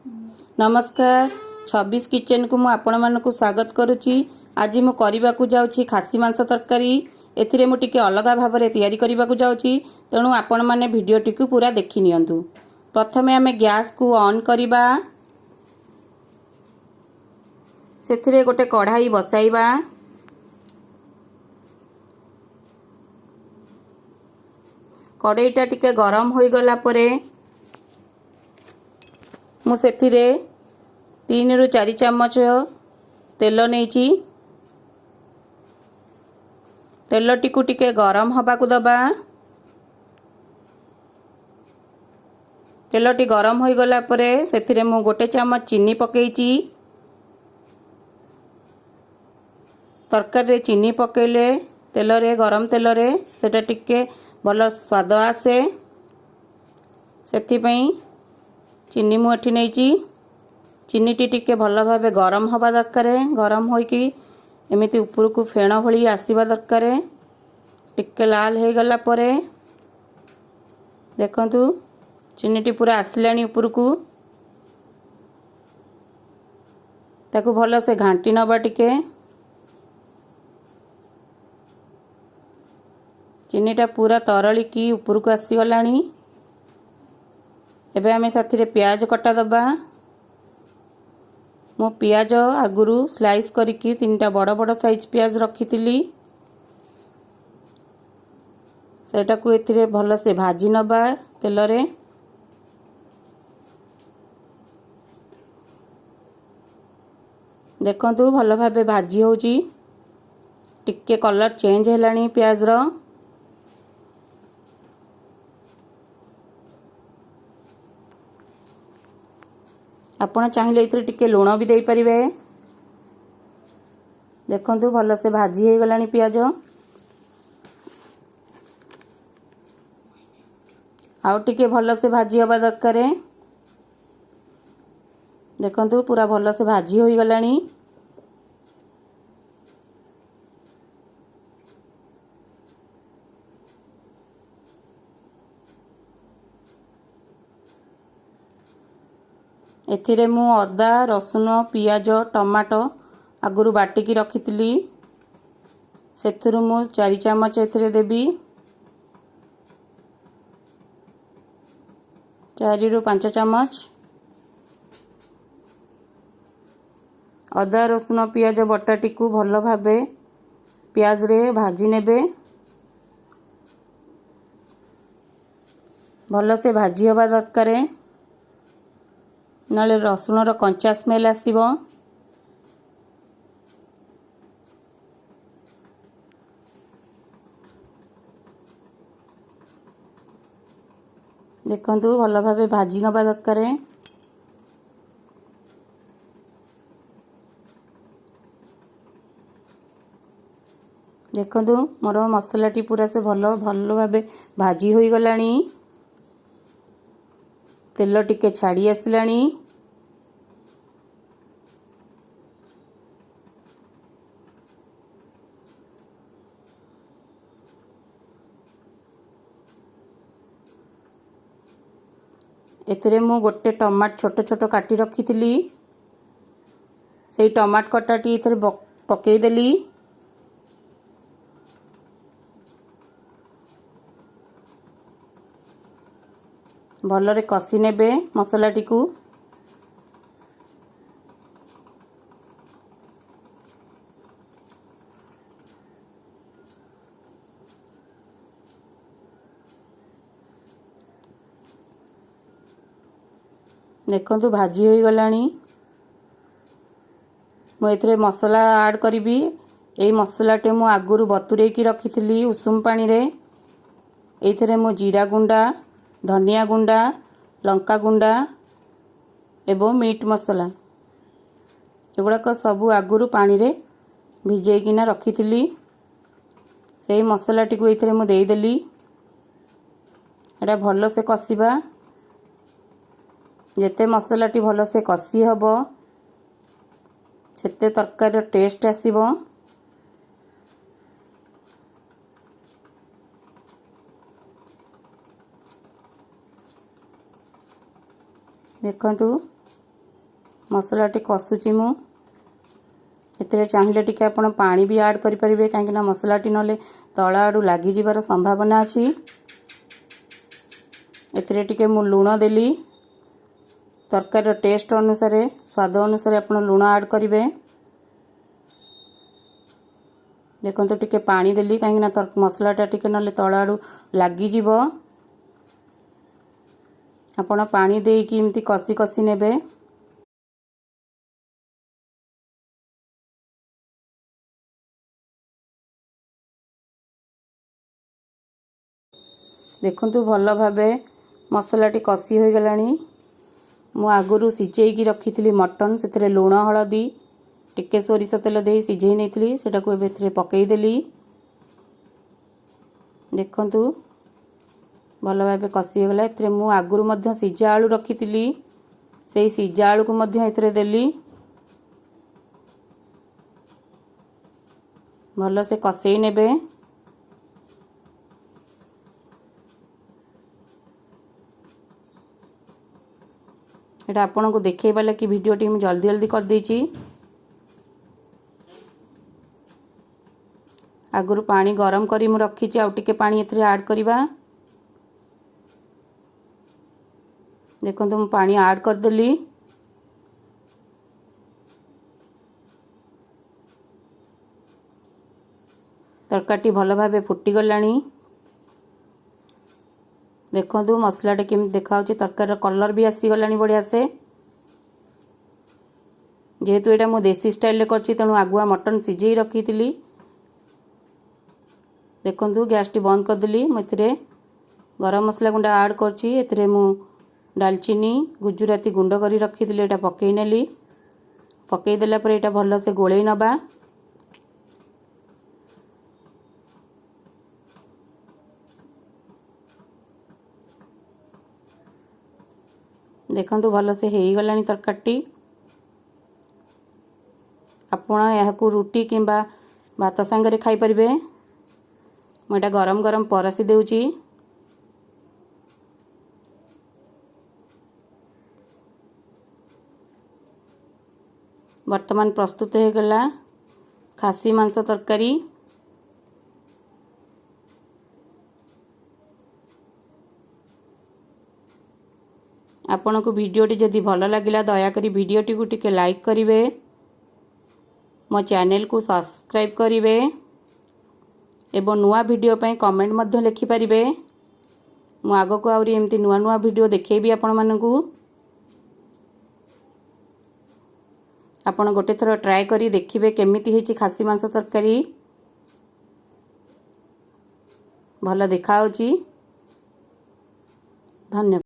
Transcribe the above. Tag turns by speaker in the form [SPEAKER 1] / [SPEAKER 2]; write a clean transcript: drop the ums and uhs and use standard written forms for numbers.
[SPEAKER 1] नमस्कार 26 किचन को मु आपण मानकु स्वागत करुच्ची। आज मु करने को जाऊँगी खासी मांस तरकारी। एथिरे मु टिके अलग भाव में तैयारी करने को जाऊँगी, तेणु आपण माने भिडियोटी को पूरा देखि नियंतु। प्रथमे आमे गैस को ऑन करिबा, सेथिरे गोटे कढ़ाई बसाइबा, कढ़ाईटा टिके गरम होई गला परे मु सेथिरे 3 रु 4 चम्मच तेल नेइची। तेलटी को टिके गरम हवा को दबा। तेलटी गरम होई गला परे सेथिरे मु गोटे चम्मच चीनी पकेइची। तरकारी रे चीनी पकेले तेल रे गरम तेल रे सेटा टिके भल स्वाद आसे, सेथि पई चीनी मु एठी नेइची। चीनीटी टिके भल भावे गरम हवा दरकार। गरम होइकी एमिति ऊपर को फेण भली आसीबा दरकार। टिके लाल हो गला परे देखंतु चीनीटी पूरा आसलानी ऊपर को। ताकू भल से घांटी नबा टिके। चीनीटा पूरा तरली की ऊपर को आसी गलानी। एबे आमे साथी रे प्याज कटा दबा। मो पियाज आगुरु स्लाइस करिकी 3टा बड़ बड़ साइज पियाज रखिथिली। सेटा को एथिरे भल से भाजी नबा तेल रे। देखंतु भल भाबे भाजी होची। टिके कलर चेंज हेलानी पियाज रो। आपण चाहिए इतरे टिके लूण भी दे परिवे। देखंतु भल से भाजी हो गलानी पियाज। आउ टिके भल से भाजी हवा दरकार। देखंतु पूरा भल से भाजी हो गलानी। एथिरे मु अदा रसुन पियाज टमाटो आगुरु बाटिकी रखिथिली। सेथुरु मु 4 चम्मच एथिरे देबी। 4 रु 5 चम्मच अदा रसुन पियाज बटाटी को भल भाबे पियाज रे भाजी नेबे। भल से भाजी हवा दरकार, नाले रसुन रो कंचा स्मेल आसीबो। देखंतु भल भाबे भाजी नबा दरकार। देखंतु मोर मसलाटी पूरा से भल भाबे भाजी होई गलानी। तेल टिके छाड़ी आसलानी। एथिरे मु गोटे टमाट छोट छोट काटी रखिथिली। सेई टमाट कटाटी एथिरे पकेई देली। भलरे कसी नेबे मसलाटी को। देखंतु भाजी होई गलानी। मु एथिरे मसला ऐड करिबी। एई मसलाटे मु आगुरु बतुरेई की रखिथिली उषुम पानी रे। एथिरे मु जीरा गुंडा, धनिया गुंडा, लंका गुंडा एवं मीट मसला एगुड़ाक सबू आगुरु पानी रे भिजेकिना रखिथिली। सेई मसलाटी को एथिरे मु देई देली। एटा भल से कसिबा। जेते मसलाटी भल से कसी हबो सेते तरकारी टेस्ट आसीबो। देखंतु मसलाटी कषुची मु एथिरे चाहिए टिके आपण पानी भी ऐड करि परिबे काहे ना मसलाटी नले तळ आडू लागि जिवार संभावना अछि। एथिरे टिके मु लूण देली तरकारी टेस्ट अनुसार स्वाद अनुसार आपण लूण ऐड करिवे। देखंतु टिके पानी देली काहे ना मसलाटा टिके नले तळ आडू लागि जिवो। आपण पानी देकी इमती कसी कसी नेबे। देखंतु भल भाबे मसलाटी कसी हो गलानी। मु आगुरु सिझेई रखी मटन से लुण हलदी टिके सोरिष तेल दे सिझेई नहीं सेटा को एबे पकई देली। देखंतु भल भाबे कसी हो गला। एथरे मु आगुरु मध्य सिझा आलू रखी से सिझा आलू को मध्य एथरे देली। भल से कसेई नेबे। एटा आपन को देखैबा कि वीडियो टी मु जल्दी जल्दी कर देची। आगुरु पानी गरम करी मु रखी आउ टिके पानी एथरे ऐड करिबा। देखंतु मु पानी ऐड कर देली। तरकाटी भल भाबे फुटी गलानी। देखंतु मसलाटे केमि देखाउची तरकारी कलर भी आसी गलानी बढ़िया से। जेहेतु एटा मु देसी स्टाइल रे करची तेणु आगुआ मटन सिझेई रखी थिली। देखंतु गैस टी बंद कर देली। मथिरे गरम मसला गुंडा ऐड करची। एथिरे मु दालचीनी गुजराती गुंड करी रखी थिली एटा पकई नेली। पकई देला पर एटा भल से गोळेई नबा। देखंतु भल से हेई गलानी तरकाटी। आपण याकू रुटी किंबा भात संगे खाई परिबे। मैं गरम गरम परसी देउची। वर्तमान प्रस्तुत हो गला खासी मांस तरकारी। आपण को वीडियोटी जदि भल लगिला दयाकरी वीडियोटी को टिके लाइक करिवे। मो चैनल को सब्सक्राइब करिवे एवं नुआ वीडियो पई कमेंट मध्य लिखि परिवे। मु आगो को आउरी एमती नुआ नुआ वीडियो देखेबी आपण मानकू। आपण गोटे थरो ट्राई करी देखिबे केमिति हेची खासी मांस तरकारी। भल देखाउची। धन्यवाद।